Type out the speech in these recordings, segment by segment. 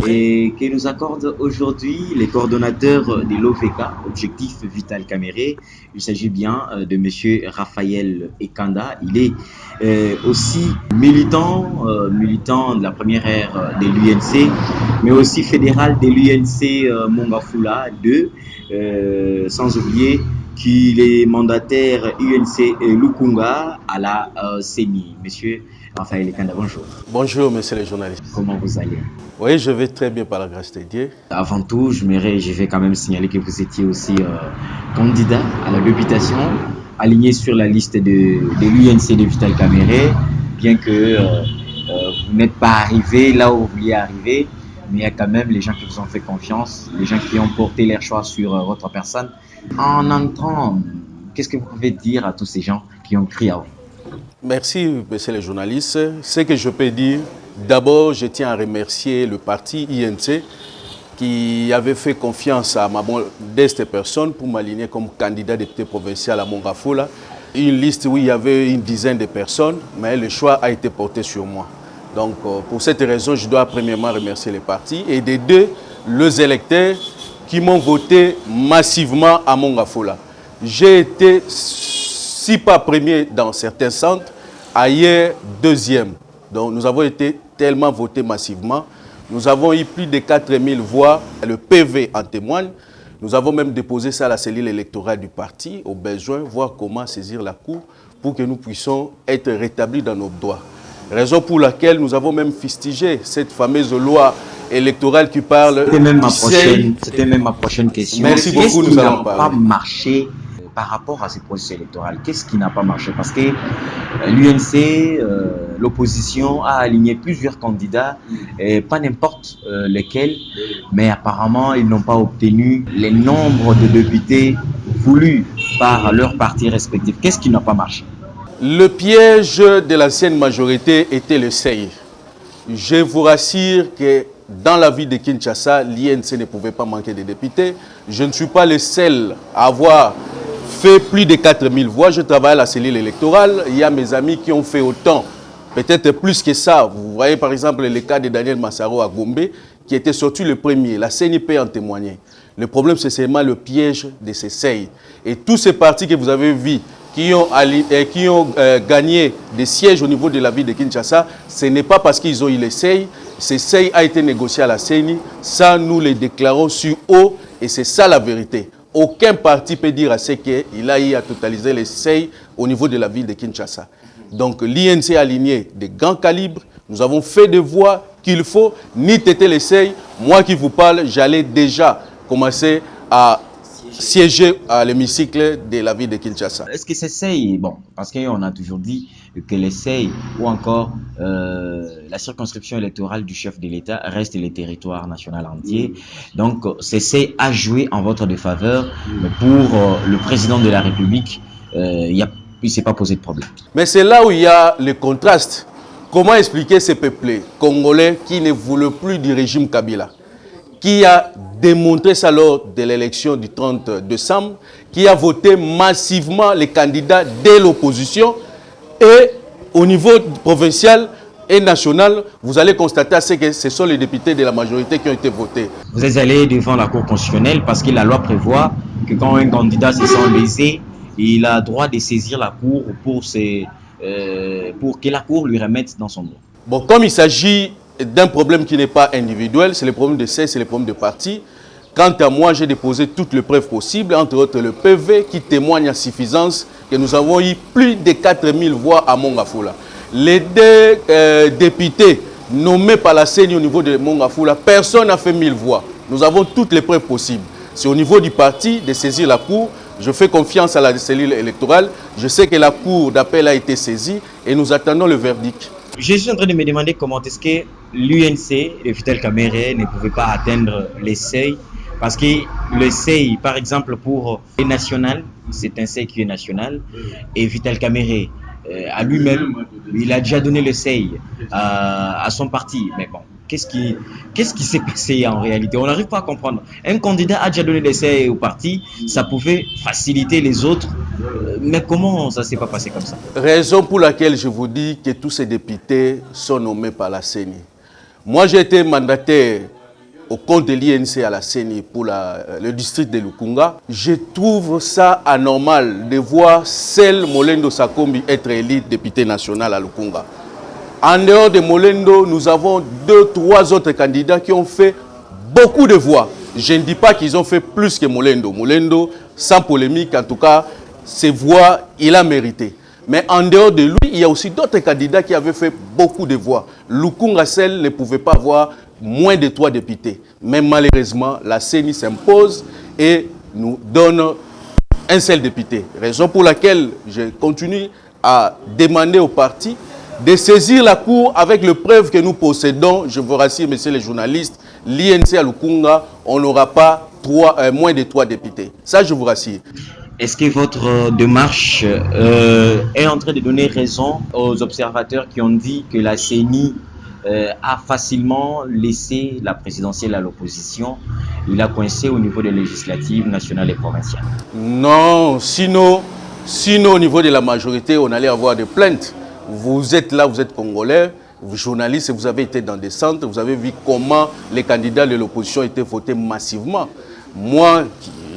et que nous accordent aujourd'hui les coordonnateurs de l'OVK, Objectif Vital Caméré. Il s'agit bien de Monsieur Raphaël Ekanda. Il est aussi militant de la première ère de l'UNC, mais aussi fédéral de l'UNC Mongafula 2, sans oublier qu'il est mandataire UNC Lukunga à la CENI. Monsieur Raphaël Ekanda, bonjour. Bonjour, monsieur le journaliste. Comment vous allez? Oui, je vais très bien par la grâce de Dieu. Avant tout, je vais quand même signaler que vous étiez aussi candidat à la députation, aligné sur la liste de l'UNC de Vital Caméré, bien que vous n'êtes pas arrivé là où vous vouliez arriver, mais il y a quand même les gens qui vous ont fait confiance, les gens qui ont porté leur choix sur votre personne. En entrant, qu'est-ce que vous pouvez dire à tous ces gens qui ont crié à vous? Merci, monsieur le journaliste. Ce que je peux dire, d'abord, je tiens à remercier le parti INC qui avait fait confiance à ma modeste personne pour m'aligner comme candidat député provincial à Mongafula. Une liste où il y avait une dizaine de personnes, mais le choix a été porté sur moi. Donc, pour cette raison, je dois premièrement remercier les partis et des deux, les électeurs qui m'ont voté massivement à Mongafula. J'ai été, si pas premier dans certains centres, ailleurs deuxième. Donc nous avons été tellement votés massivement. Nous avons eu plus de 4000 voix. Le PV en témoigne. Nous avons même déposé ça à la cellule électorale du parti, au besoin, voir comment saisir la Cour pour que nous puissions être rétablis dans nos droits. Raison pour laquelle nous avons même fustigé cette fameuse loi électorale qui parle... C'était même ma prochaine question. Merci beaucoup, nous allons parler. Qu'est-ce qui n'a pas marché par rapport à ces processus électoraux? Qu'est-ce qui n'a pas marché? Parce que l'UNC, l'opposition a aligné plusieurs candidats, et pas n'importe lesquels, mais apparemment ils n'ont pas obtenu les nombres de députés voulus par leurs partis respectifs. Qu'est-ce qui n'a pas marché? Le piège de l'ancienne majorité était le seuil. Je vous rassure que dans la ville de Kinshasa, l'INC ne pouvait pas manquer de députés. Je ne suis pas le seul à avoir fait plus de 4000 voix. Je travaille à la cellule électorale. Il y a mes amis qui ont fait autant, peut-être plus que ça. Vous voyez par exemple le cas de Daniel Massaro à Gombe, qui était sorti le premier. La CNIP en témoignait. Le problème, c'est seulement le piège de ces seuils. Et tous ces partis que vous avez vus, qui ont gagné des sièges au niveau de la ville de Kinshasa, ce n'est pas parce qu'ils ont eu les seuils. Ces seuils ont été négociés à la CENI. Ça, nous les déclarons sur haut et c'est ça la vérité. Aucun parti peut dire à ce qu'il a eu à totaliser les seuils au niveau de la ville de Kinshasa. Donc l'INC a aligné de grands calibres. Nous avons fait des voix qu'il faut, ni têter les seuils. Moi qui vous parle, j'allais déjà commencer à siéger à l'hémicycle de la ville de Kinshasa. Est-ce que ces seuils, bon, parce qu'on a toujours dit que les seuils ou encore la circonscription électorale du chef de l'État reste le territoire national entier. Donc, ces seuils a joué en votre défaveur, mais pour le président de la République, il ne s'est pas posé de problème. Mais c'est là où il y a le contraste. Comment expliquer ces peuplés congolais qui ne voulaient plus du régime Kabila, qui a démontré ça lors de l'élection du 30 décembre, qui a voté massivement les candidats de l'opposition et au niveau provincial et national, vous allez constater que ce sont les députés de la majorité qui ont été votés. Vous êtes allé devant la Cour constitutionnelle parce que la loi prévoit que quand un candidat se sent lésé, il a droit de saisir la Cour pour que la Cour lui remette dans son droit. Bon, comme il s'agit d'un problème qui n'est pas individuel, c'est le problème de CES, c'est le problème de parti. Quant à moi, j'ai déposé toutes les preuves possibles, entre autres le PV qui témoigne à suffisance que nous avons eu plus de 4000 voix à Mongafula. Les deux députés nommés par la CENI au niveau de Mongafula, personne n'a fait 1000 voix. Nous avons toutes les preuves possibles. C'est au niveau du parti de saisir la Cour. Je fais confiance à la cellule électorale. Je sais que la Cour d'appel a été saisie et nous attendons le verdict. Je suis en train de me demander comment est-ce que l'UNC de Vital Caméré ne pouvait pas atteindre les seuils. Parce que le seuil, par exemple, pour les nationales, c'est un seuil qui est national. Et Vital Caméré, à lui-même, il a déjà donné le seuil à son parti. Mais bon, qu'est-ce qui s'est passé en réalité? On n'arrive pas à comprendre. Un candidat a déjà donné le seuil au parti, ça pouvait faciliter les autres. Mais comment ça ne s'est pas passé comme ça? Raison pour laquelle je vous dis que tous ces députés sont nommés par la CENI. Moi, j'ai été mandataire au compte de l'INC à la CENI pour le district de Lukunga, je trouve ça anormal de voir seul Molendo Sakombi être élu député national à Lukunga. En dehors de Molendo, nous avons 2, 3 autres candidats qui ont fait beaucoup de voix. Je ne dis pas qu'ils ont fait plus que Molendo. Molendo, sans polémique, en tout cas, ses voix, il a mérité. Mais en dehors de lui, il y a aussi d'autres candidats qui avaient fait beaucoup de voix. Lukunga seul ne pouvait pas avoir moins de 3 députés. Mais malheureusement, la CENI s'impose et nous donne un seul député. Raison pour laquelle je continue à demander au parti de saisir la Cour avec les preuves que nous possédons. Je vous rassure, messieurs les journalistes, l'INC à Lukunga, on n'aura pas moins de 3 députés. Ça, je vous rassure. Est-ce que votre démarche est en train de donner raison aux observateurs qui ont dit que la CENI a facilement laissé la présidentielle à l'opposition? Il a coincé au niveau des législatives nationales et provinciales. Non, sinon au niveau de la majorité, on allait avoir des plaintes. Vous êtes là, vous êtes Congolais, vous journalistes, vous avez été dans des centres, vous avez vu comment les candidats de l'opposition étaient votés massivement. Moi,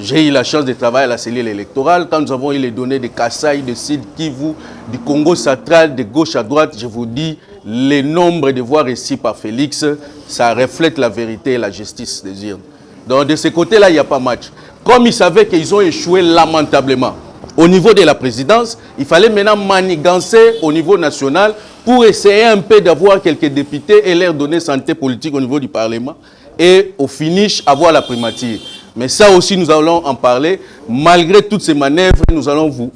j'ai eu la chance de travailler à la cellule électorale. Quand nous avons eu les données de Kasaï, de Sud Kivu, du Congo central, de gauche à droite, je vous dis, le nombre de voix reçues par Félix, ça reflète la vérité et la justice des urnes. Donc de ce côté-là, il n'y a pas match. Comme ils savaient qu'ils ont échoué lamentablement au niveau de la présidence, il fallait maintenant manigancer au niveau national pour essayer un peu d'avoir quelques députés et leur donner santé politique au niveau du Parlement et au finish avoir la primature. Mais ça aussi, nous allons en parler. Malgré toutes ces manœuvres, nous allons vous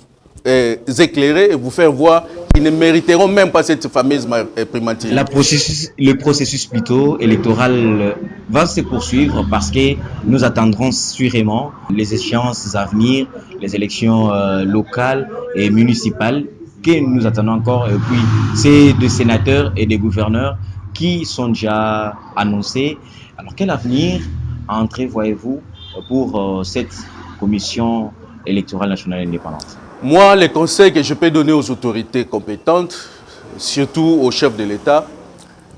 éclairer et vous faire voir qu'ils ne mériteront même pas cette fameuse primature. Le processus plutôt électoral va se poursuivre parce que nous attendrons sûrement les échéances à venir, les élections locales et municipales que nous attendons encore. Et puis, c'est des sénateurs et des gouverneurs qui sont déjà annoncés. Alors, quel avenir entrevoyez-vous pour cette commission électorale nationale indépendante? Moi, les conseils que je peux donner aux autorités compétentes, surtout au chef de l'État,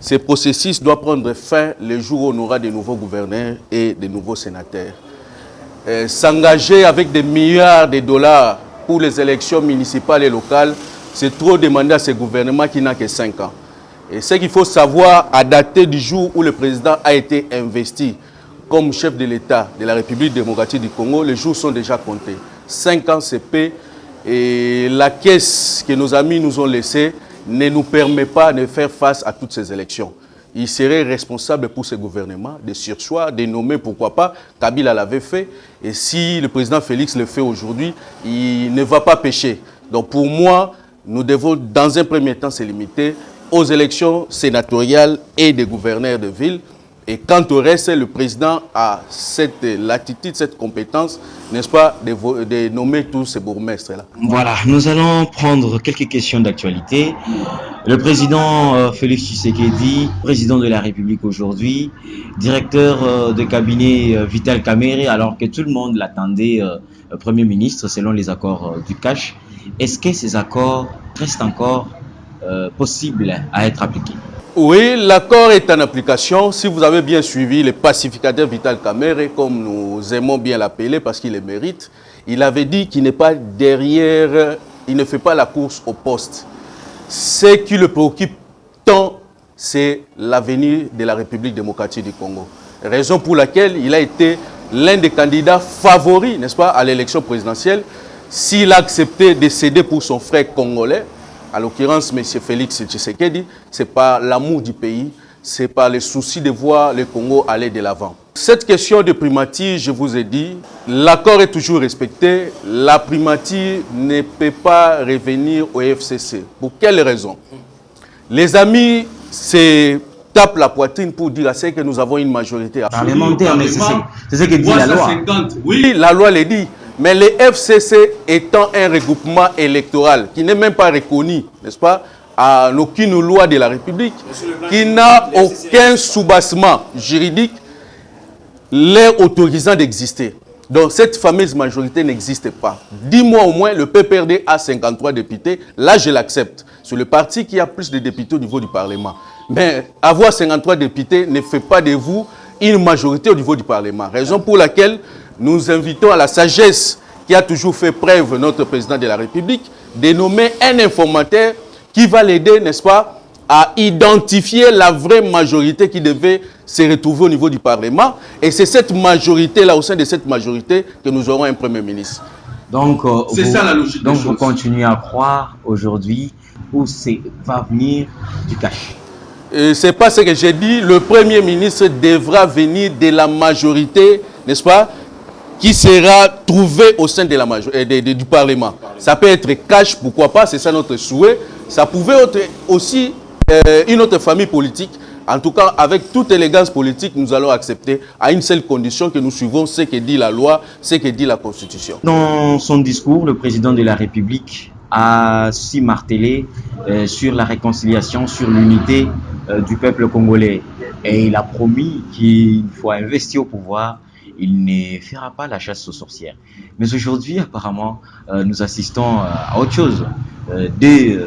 ce processus doit prendre fin le jour où on aura de nouveaux gouverneurs et de nouveaux sénateurs. S'engager avec des milliards de dollars pour les élections municipales et locales, c'est trop demander à ce gouvernement qui n'a que 5 ans. Et ce qu'il faut savoir, à dater du jour où le président a été investi comme chef de l'État de la République démocratique du Congo, les jours sont déjà comptés. 5 ans, c'est paix. Et la caisse que nos amis nous ont laissée ne nous permet pas de faire face à toutes ces élections. Il serait responsable pour ce gouvernement de sursoir, de nommer, pourquoi pas, Kabila l'avait fait. Et si le président Félix le fait aujourd'hui, il ne va pas pécher. Donc pour moi, nous devons dans un premier temps se limiter aux élections sénatoriales et des gouverneurs de ville. Et quant au reste, le président a cette latitude, cette compétence, n'est-ce pas, de nommer tous ces bourgmestres-là. Voilà, nous allons prendre quelques questions d'actualité. Le président Félix Tshisekedi, président de la République aujourd'hui, directeur de cabinet Vital Kamerhe, alors que tout le monde l'attendait Premier ministre selon les accords du cash. Est-ce que ces accords restent encore possibles à être appliqués? Oui, l'accord est en application. Si vous avez bien suivi le pacificateur Vital Kamerhe, comme nous aimons bien l'appeler parce qu'il le mérite, il avait dit qu'il n'est pas derrière, il ne fait pas la course au poste. Ce qui le préoccupe tant, c'est l'avenir de la République démocratique du Congo. Raison pour laquelle il a été l'un des candidats favoris, n'est-ce pas, à l'élection présidentielle, s'il a accepté de céder pour son frère congolais. À l'occurrence, M. Félix Tshisekedi, c'est par l'amour du pays, c'est par le souci de voir le Congo aller de l'avant. Cette question de primature, je vous ai dit, l'accord est toujours respecté. La primature ne peut pas revenir au FCC. Pour quelle raison? Les amis se tapent la poitrine pour dire à ce que nous avons une majorité parlementaire, mais c'est ce que dit la loi. 50, oui, la loi le dit. Mais le FCC étant un regroupement électoral qui n'est même pas reconnu, n'est-ce pas, à aucune loi de la République, qui n'a aucun soubassement juridique leur autorisant d'exister. Donc cette fameuse majorité n'existe pas. Dis-moi au moins, le PPRD a 53 députés, là je l'accepte. C'est le parti qui a plus de députés au niveau du Parlement. Mais avoir 53 députés ne fait pas de vous une majorité au niveau du Parlement. Raison pour laquelle nous invitons à la sagesse qui a toujours fait preuve notre président de la République de nommer un informateur qui va l'aider, n'est-ce pas, à identifier la vraie majorité qui devait se retrouver au niveau du Parlement. Et c'est cette majorité-là, au sein de cette majorité, que nous aurons un Premier ministre. Donc, c'est ça la logique. Donc, vous continuez à croire aujourd'hui où va venir du cash. C'est pas ce que j'ai dit. Le Premier ministre devra venir de la majorité, n'est-ce pas, qui sera trouvée au sein de la du Parlement. Ça peut être cash, pourquoi pas, c'est ça notre souhait. Ça pouvait être aussi une autre famille politique. En tout cas, avec toute élégance politique, nous allons accepter à une seule condition, que nous suivons ce que dit la loi, ce que dit la Constitution. Dans son discours, le président de la République a aussi martelé sur la réconciliation, sur l'unité du peuple congolais. Et il a promis qu'une fois investi au pouvoir, il ne fera pas la chasse aux sorcières. Mais aujourd'hui, apparemment, nous assistons à autre chose. Dès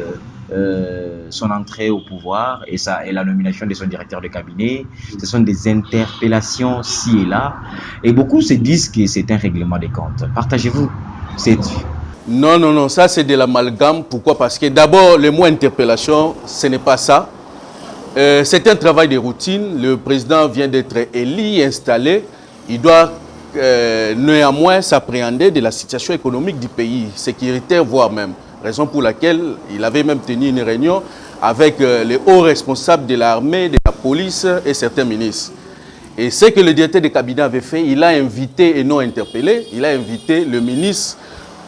son entrée au pouvoir et la nomination de son directeur de cabinet, ce sont des interpellations ci et là. Et beaucoup se disent que c'est un règlement des comptes. Partagez-vous cette vue? Non, non, non, ça c'est de l'amalgame. Pourquoi? Parce que d'abord, le mot interpellation, ce n'est pas ça. C'est un travail de routine. Le président vient d'être élu, installé. Il doit néanmoins s'appréhender de la situation économique du pays, sécuritaire voire même. Raison pour laquelle il avait même tenu une réunion avec les hauts responsables de l'armée, de la police et certains ministres. Et ce que le directeur de cabinet avait fait, il a invité et non interpellé, il a invité le ministre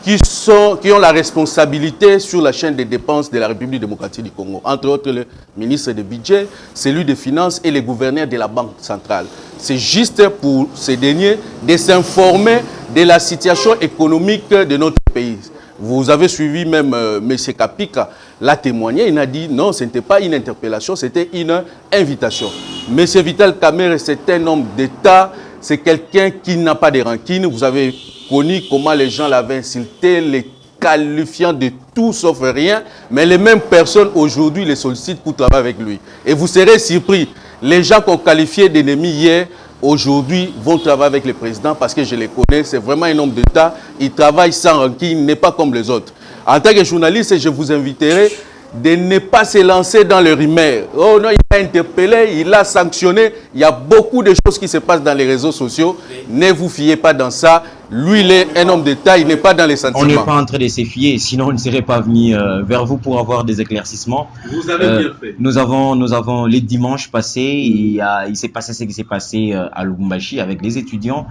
qui ont la responsabilité sur la chaîne des dépenses de la République démocratique du Congo. Entre autres, le ministre du Budget, celui des Finances et les gouverneurs de la Banque centrale. C'est juste pour ces derniers de s'informer de la situation économique de notre pays. Vous avez suivi même M. Kapika l'a témoigné, il a dit non, ce n'était pas une interpellation, c'était une invitation. M. Vital Kamerhe, c'est un homme d'État, c'est quelqu'un qui n'a pas de rancune. Vous avez connu comment les gens l'avaient insulté, les qualifiant de tout sauf rien, mais les mêmes personnes aujourd'hui les sollicitent pour travailler avec lui. Et vous serez surpris, les gens qu'on qualifiait d'ennemis hier, aujourd'hui vont travailler avec le président parce que je les connais, c'est vraiment un homme d'État, il travaille sans rancune, il n'est pas comme les autres. En tant que journaliste, je vous inviterai de ne pas se lancer dans le rumeur. Oh non, il a interpellé, il a sanctionné. Il y a beaucoup de choses qui se passent dans les réseaux sociaux. Ne vous fiez pas dans ça. Lui, il est un homme d'État, il n'est pas dans les sentiments. On n'est pas en train de se fier, sinon on ne serait pas venu vers vous pour avoir des éclaircissements. Vous avez bien fait. Nous avons les dimanches passés, il s'est passé ce qui s'est passé à Lubumbashi avec les étudiants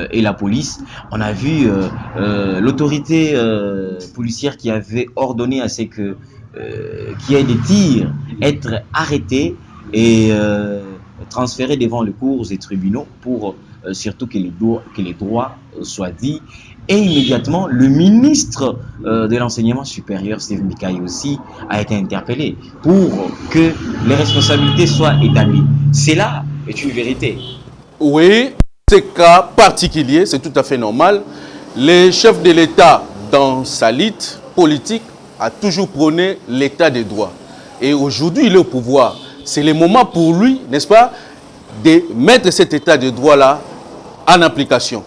et la police. On a vu l'autorité policière qui avait ordonné à ce que qu'il y ait des tirs, être arrêtés et transférés devant les cours et tribunaux pour surtout que les droits soient dits. Et immédiatement, le ministre de l'enseignement supérieur, Steve Mikaï aussi, a été interpellé pour que les responsabilités soient établies. Cela est une vérité. Oui, ces cas particuliers, c'est tout à fait normal. Les chefs de l'État, dans sa lutte politique, a toujours prôné l'état des droits. Et aujourd'hui, il est au pouvoir. C'est le moment pour lui, n'est-ce pas, de mettre cet état de droit-là en application.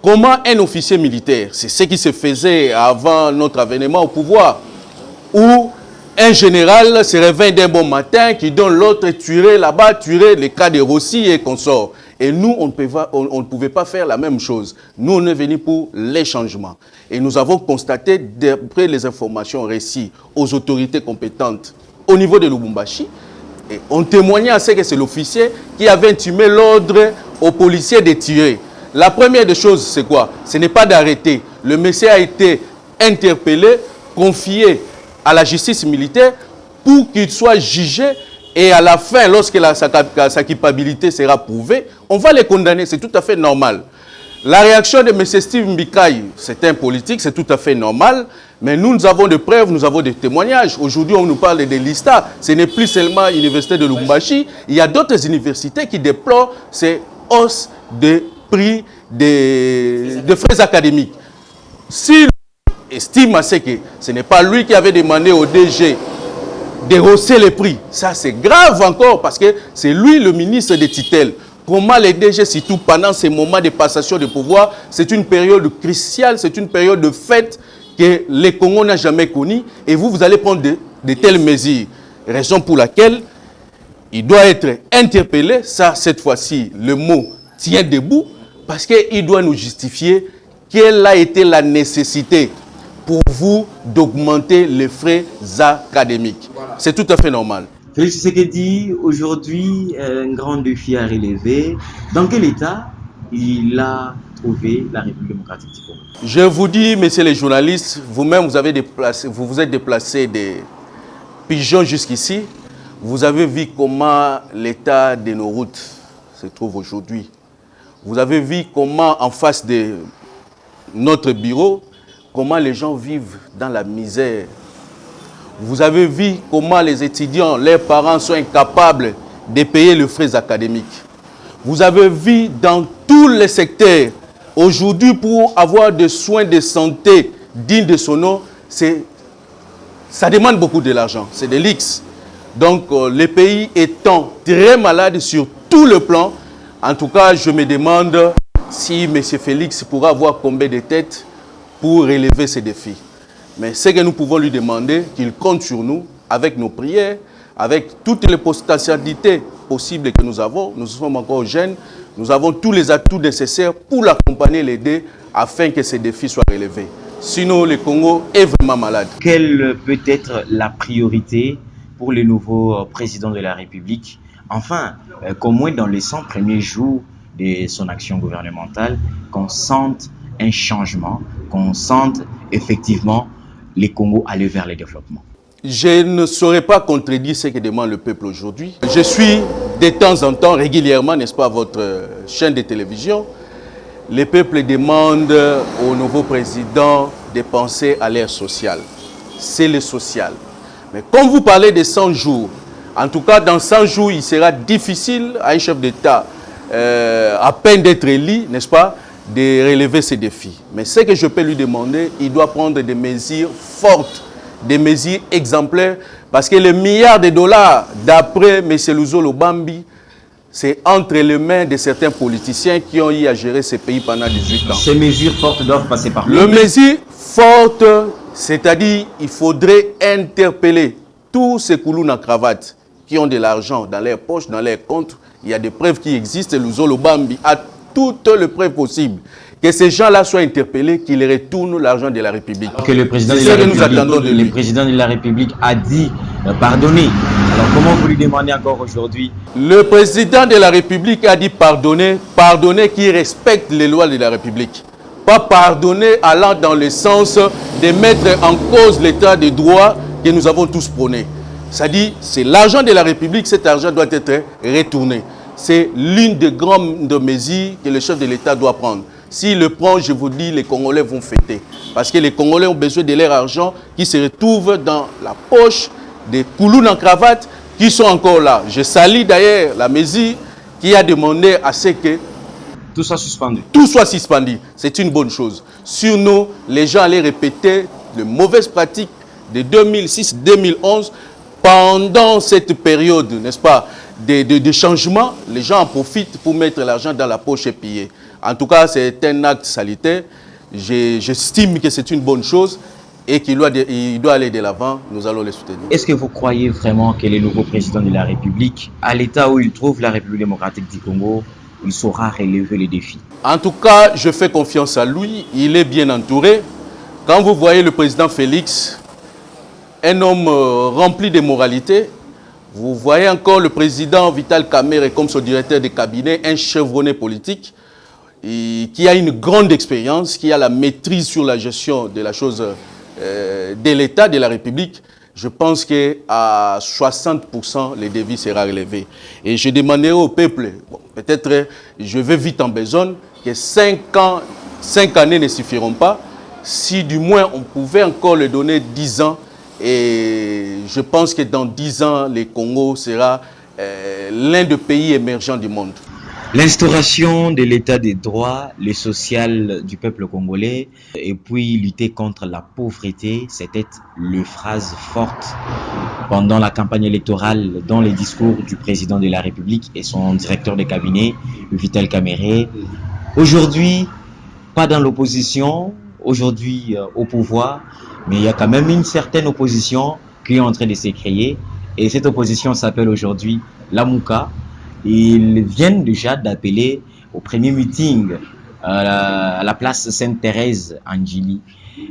Comment un officier militaire, c'est ce qui se faisait avant notre avènement au pouvoir, où un général se réveille d'un bon matin, qui donne l'autre tuer là-bas, tuer les cas de Rossi et consorts. Et nous, on ne pouvait pas faire la même chose. Nous, on est venus pour les changements. Et nous avons constaté, d'après les informations récits aux autorités compétentes au niveau de Lubumbashi, et on témoignait à ce que c'est l'officier qui avait intimé l'ordre aux policiers de tirer. La première des choses, c'est quoi? Ce n'est pas d'arrêter. Le monsieur a été interpellé, confié à la justice militaire pour qu'il soit jugé. Et à la fin, lorsque sa culpabilité sera prouvée, on va les condamner. C'est tout à fait normal. La réaction de M. Steve Mikaï, c'est un politique, c'est tout à fait normal. Mais nous avons des preuves, nous avons des témoignages. Aujourd'hui, on nous parle de l'ISTA. Ce n'est plus seulement l'université de Lubumbashi. Il y a d'autres universités qui déplorent ces hausses de prix de frais académiques. S'il estime à ce que ce n'est pas lui qui avait demandé au DG de hausser les prix, ça c'est grave encore parce que c'est lui le ministre des tutelles. Comment les DG, surtout pendant ces moments de passation de pouvoir, c'est une période cruciale, c'est une période de fête que le Congo n'a jamais connue. Et vous allez prendre de telles mesures. Raison pour laquelle il doit être interpellé. Ça, cette fois-ci, le mot tient debout. Parce qu'il doit nous justifier quelle a été la nécessité pour vous d'augmenter les frais académiques. Voilà. C'est tout à fait normal. Félix Tshisekedi, aujourd'hui, un grand défi à relever. Dans quel état il a trouvé la République démocratique du Congo? Je vous dis, messieurs les journalistes, vous-même, vous vous êtes déplacés des pigeons jusqu'ici. Vous avez vu comment l'état de nos routes se trouve aujourd'hui. Vous avez vu comment, en face de notre bureau, comment les gens vivent dans la misère. Vous avez vu comment les étudiants, leurs parents sont incapables de payer les frais académiques. Vous avez vu dans tous les secteurs, aujourd'hui pour avoir des soins de santé dignes de son nom, ça demande beaucoup de l'argent, c'est de l'X. Donc le pays étant très malade sur tout le plan, en tout cas je me demande si M. Félix pourra avoir combien de têtes pour relever ces défis. Mais ce que nous pouvons lui demander, qu'il compte sur nous, avec nos prières, avec toutes les potentialités possibles que nous avons. Nous sommes encore jeunes, nous avons tous les atouts nécessaires pour l'accompagner, l'aider, afin que ces défis soient relevés. Sinon, le Congo est vraiment malade. Quelle peut être la priorité pour le nouveau président de la République? Enfin, qu'au moins dans les 100 premiers jours de son action gouvernementale, qu'on sente un changement, qu'on sente effectivement les Congo aller vers le développement. Je ne saurais pas contredire ce que demande le peuple aujourd'hui. Je suis de temps en temps, régulièrement, n'est-ce pas, votre chaîne de télévision. Le peuple demande au nouveau président de penser à l'ère sociale. C'est le social. Mais comme vous parlez de 100 jours, en tout cas, dans 100 jours, il sera difficile à un chef d'État, à peine d'être élu, n'est-ce pas, de relever ces défis. Mais ce que je peux lui demander, il doit prendre des mesures fortes, des mesures exemplaires, parce que les milliards de dollars, d'après M. Luzolo Bambi, c'est entre les mains de certains politiciens qui ont eu à gérer ces pays pendant 18 ans. Ces mesures fortes doivent passer par les mesures fortes, c'est-à-dire il faudrait interpeller tous ces coulous en cravate qui ont de l'argent dans leurs poches, dans leurs comptes. Il y a des preuves qui existent. Luzolo Bambi a toutes les preuves possibles. Que ces gens-là soient interpellés, qu'ils retournent l'argent de la République. Alors que le président le président de la République a dit pardonner. Alors comment vous lui demandez encore aujourd'hui? Le président de la République a dit pardonner, pardonner qui respecte les lois de la République. Pas pardonner allant dans le sens de mettre en cause l'état de droit que nous avons tous prôné. C'est-à-dire, c'est l'argent de la République, cet argent doit être retourné. C'est l'une des grandes mesures que le chef de l'État doit prendre. S'il le prend, je vous dis, les Congolais vont fêter. Parce que les Congolais ont besoin de leur argent qui se retrouve dans la poche des coulous en cravate qui sont encore là. Je salue d'ailleurs la mesure qui a demandé à ce que tout soit suspendu. Tout soit suspendu. C'est une bonne chose. Sur nous, les gens allaient répéter les mauvaises pratiques de 2006-2011 pendant cette période, n'est-ce pas, de changement. Les gens en profitent pour mettre l'argent dans la poche et piller. En tout cas, c'est un acte salutaire. J'estime que c'est une bonne chose et qu'il doit aller de l'avant. Nous allons les soutenir. Est-ce que vous croyez vraiment que le nouveau président de la République, à l'état où il trouve la République démocratique du Congo, il saura relever les défis? En tout cas, je fais confiance à lui. Il est bien entouré. Quand vous voyez le président Félix, un homme rempli de moralité, vous voyez encore le président Vital Kamerhe comme son directeur de cabinet, un chevronné politique, qui a une grande expérience, qui a la maîtrise sur la gestion de la chose de l'État, de la République. Je pense qu'à 60%, le défi sera relevé. Et je demanderai au peuple, bon, peut-être je vais vite en besogne, que 5 années ne suffiront pas. Si du moins on pouvait encore le donner 10 ans, et je pense que dans 10 ans, le Congo sera l'un des pays émergents du monde. L'instauration de l'état des droits, le social du peuple congolais et puis lutter contre la pauvreté, c'était les phrases fortes pendant la campagne électorale dans les discours du président de la République et son directeur de cabinet, Vital Kamerhe. Aujourd'hui, pas dans l'opposition, aujourd'hui au pouvoir, mais il y a quand même une certaine opposition qui est en train de se créer et cette opposition s'appelle aujourd'hui la Mouka. Ils viennent déjà d'appeler au premier meeting à la place Sainte-Thérèse en Djili.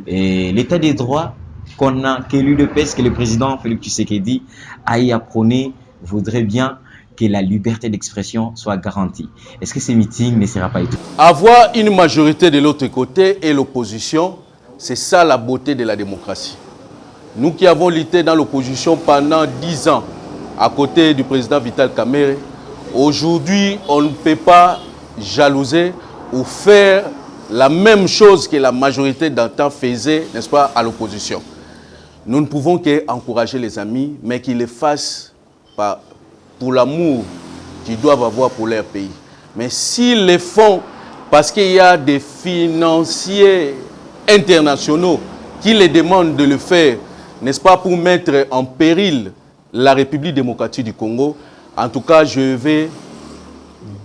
Et l'état des droits que l'UDPS, que le président Félix Tshisekedi aille à prôner, voudrait bien que la liberté d'expression soit garantie. Est-ce que ce meeting ne sera pas étouffé? Avoir une majorité de l'autre côté et l'opposition, c'est ça la beauté de la démocratie. Nous qui avons lutté dans l'opposition pendant 10 ans, à côté du président Vital Kamerhe, aujourd'hui, on ne peut pas jalouser ou faire la même chose que la majorité d'antan faisait, n'est-ce pas, à l'opposition. Nous ne pouvons qu'encourager les amis, mais qu'ils le fassent pour l'amour qu'ils doivent avoir pour leur pays. Mais s'ils le font parce qu'il y a des financiers internationaux qui les demandent de le faire, n'est-ce pas, pour mettre en péril la République démocratique du Congo, en tout cas, je vais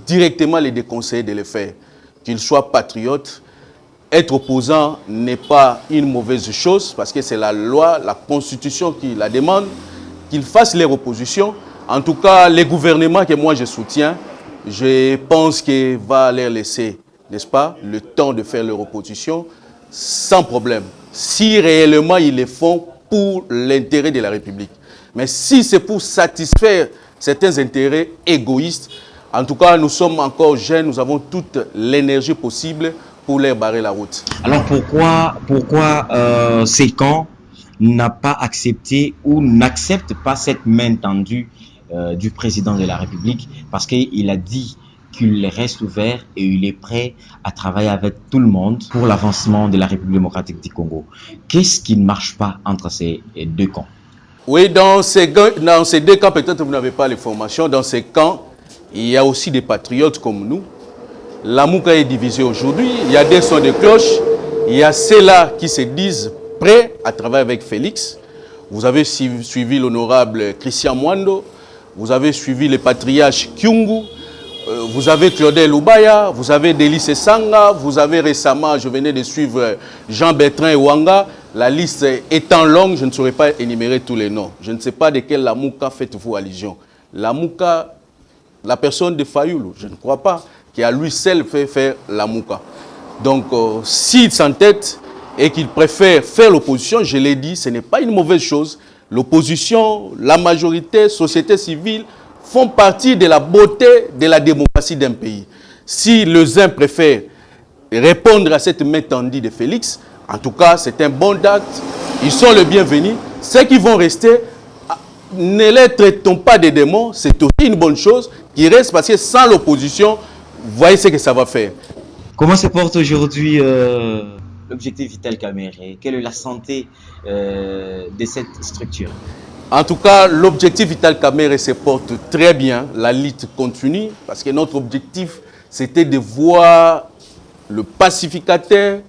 directement les déconseiller de le faire. Qu'ils soient patriotes. Être opposant n'est pas une mauvaise chose parce que c'est la loi, la constitution qui la demande, qu'ils fassent leur opposition. En tout cas, les gouvernements que moi je soutiens, je pense qu'il va leur laisser, n'est-ce pas, le temps de faire leur opposition sans problème. Si réellement ils le font pour l'intérêt de la République. Mais si c'est pour satisfaire certains intérêts égoïstes, en tout cas, nous sommes encore jeunes, nous avons toute l'énergie possible pour leur barrer la route. Alors pourquoi ces camps n'a pas accepté ou n'accepte pas cette main tendue du président de la République parce qu'il a dit qu'il reste ouvert et il est prêt à travailler avec tout le monde pour l'avancement de la République démocratique du Congo. Qu'est-ce qui ne marche pas entre ces deux camps? Oui, dans ces deux camps, peut-être vous n'avez pas les formations. Dans ces camps, il y a aussi des patriotes comme nous. La Mouka est divisée aujourd'hui. Il y a des sons de cloche. Il y a ceux-là qui se disent prêts à travailler avec Félix. Vous avez suivi l'honorable Christian Mwando. Vous avez suivi le patriarche Kyungu. Vous avez Claudel Loubaya. Vous avez Délice Sanga. Vous avez récemment, je venais de suivre Jean-Bertrand Ewanga. La liste étant longue, je ne saurais pas énumérer tous les noms. Je ne sais pas de quel la Mouka faites-vous allusion. La Mouka, la personne de Fayoulou, je ne crois pas, qui a lui seul fait faire la Mouka. Donc, s'il s'entête et qu'il préfère faire l'opposition, je l'ai dit, ce n'est pas une mauvaise chose. L'opposition, la majorité, société civile font partie de la beauté de la démocratie d'un pays. Si les uns préfèrent répondre à cette main tendue de Félix, en tout cas, c'est un bon acte. Ils sont les bienvenus. Ceux qui vont rester, ne les traitons pas de démons. C'est aussi une bonne chose qui reste parce que sans l'opposition, vous voyez ce que ça va faire. Comment se porte aujourd'hui l'objectif Vital Kamerhe? Quelle est la santé de cette structure? En tout cas, l'objectif Vital Kamerhe se porte très bien. La lutte continue parce que notre objectif, c'était de voir le pacificateur,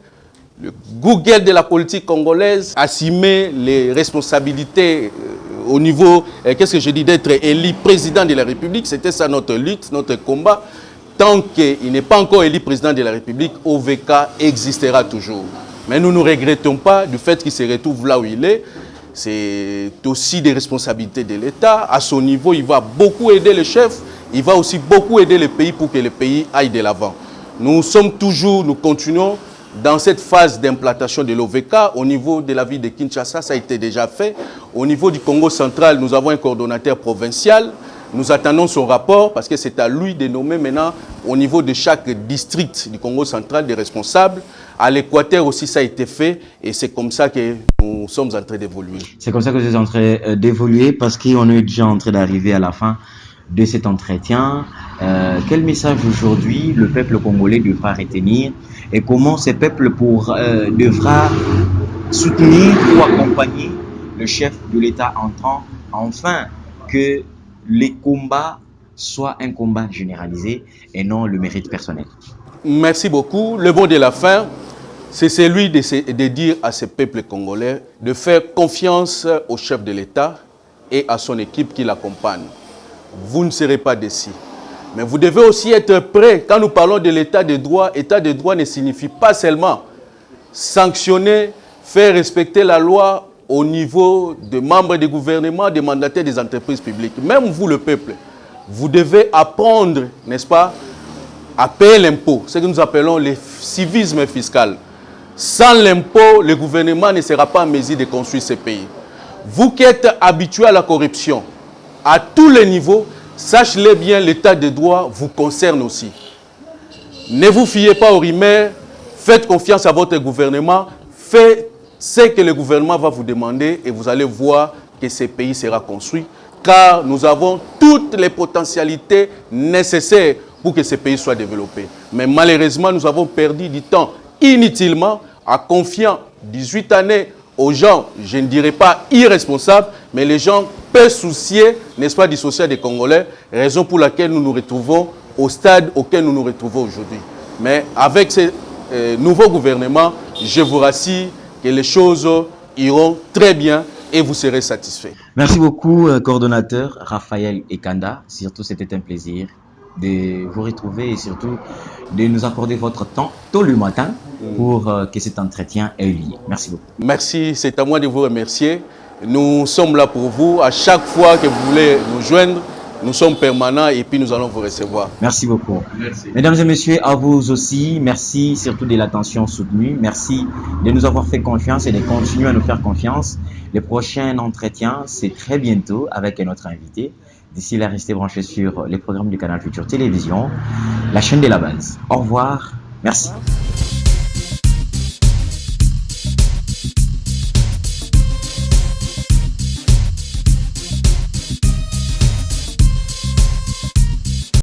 le Google de la politique congolaise, assumer les responsabilités au niveau, qu'est-ce que je dis, d'être élu président de la République. C'était ça notre lutte, notre combat. Tant qu'il n'est pas encore élu président de la République, OVK existera toujours. Mais nous ne regrettons pas du fait qu'il se retrouve là où il est. C'est aussi des responsabilités de l'État. À son niveau, il va beaucoup aider le chef. Il va aussi beaucoup aider le pays pour que le pays aille de l'avant. Nous continuons dans cette phase d'implantation de l'OVK. Au niveau de la ville de Kinshasa, ça a été déjà fait. Au niveau du Congo central, nous avons un coordonnateur provincial. Nous attendons son rapport parce que c'est à lui de nommer maintenant au niveau de chaque district du Congo central des responsables. À l'Équateur aussi, ça a été fait et c'est comme ça que nous sommes en train d'évoluer. C'est comme ça que vous êtes en train d'évoluer parce qu'on est déjà en train d'arriver à la fin de cet entretien. Quel message aujourd'hui le peuple congolais devra retenir et comment ce peuple devra soutenir ou accompagner le chef de l'État entrant afin que les combats soit un combat généralisé et non le mérite personnel. Merci beaucoup. Le mot de la fin, c'est celui de dire à ce peuple congolais de faire confiance au chef de l'État et à son équipe qui l'accompagne. Vous ne serez pas déçus. Mais vous devez aussi être prêts. Quand nous parlons de l'état de droit ne signifie pas seulement sanctionner, faire respecter la loi au niveau des membres du gouvernement, des mandataires des entreprises publiques. Même vous, le peuple, vous devez apprendre, n'est-ce pas, à payer l'impôt, ce que nous appelons le civisme fiscal. Sans l'impôt, le gouvernement ne sera pas en mesure de construire ce pays. Vous qui êtes habitués à la corruption, à tous les niveaux, sachez-le bien, l'état de droit vous concerne aussi. Ne vous fiez pas aux rumeurs, faites confiance à votre gouvernement, faites ce que le gouvernement va vous demander et vous allez voir que ce pays sera construit, car nous avons toutes les potentialités nécessaires pour que ce pays soit développé. Mais malheureusement, nous avons perdu du temps inutilement en confiant 18 années aux gens, je ne dirais pas irresponsables, mais les gens peu souciés, n'est-ce pas, du social des Congolais, raison pour laquelle nous nous retrouvons au stade auquel nous nous retrouvons aujourd'hui. Mais avec ce nouveau gouvernement, je vous rassure que les choses iront très bien et vous serez satisfaits. Merci beaucoup, coordonnateur Raphaël Ekanda. Surtout, c'était un plaisir de vous retrouver et surtout de nous accorder votre temps tôt le matin pour que cet entretien ait lieu. Merci beaucoup. Merci, c'est à moi de vous remercier. Nous sommes là pour vous. À chaque fois que vous voulez nous joindre, nous sommes permanents et puis nous allons vous recevoir. Merci beaucoup. Merci. Mesdames et messieurs, à vous aussi, merci surtout de l'attention soutenue. Merci de nous avoir fait confiance et de continuer à nous faire confiance. Le prochain entretien, c'est très bientôt avec notre invité. D'ici là, restez branchés sur les programmes du Canal Futur Télévision, la chaîne de la base. Au revoir. Merci.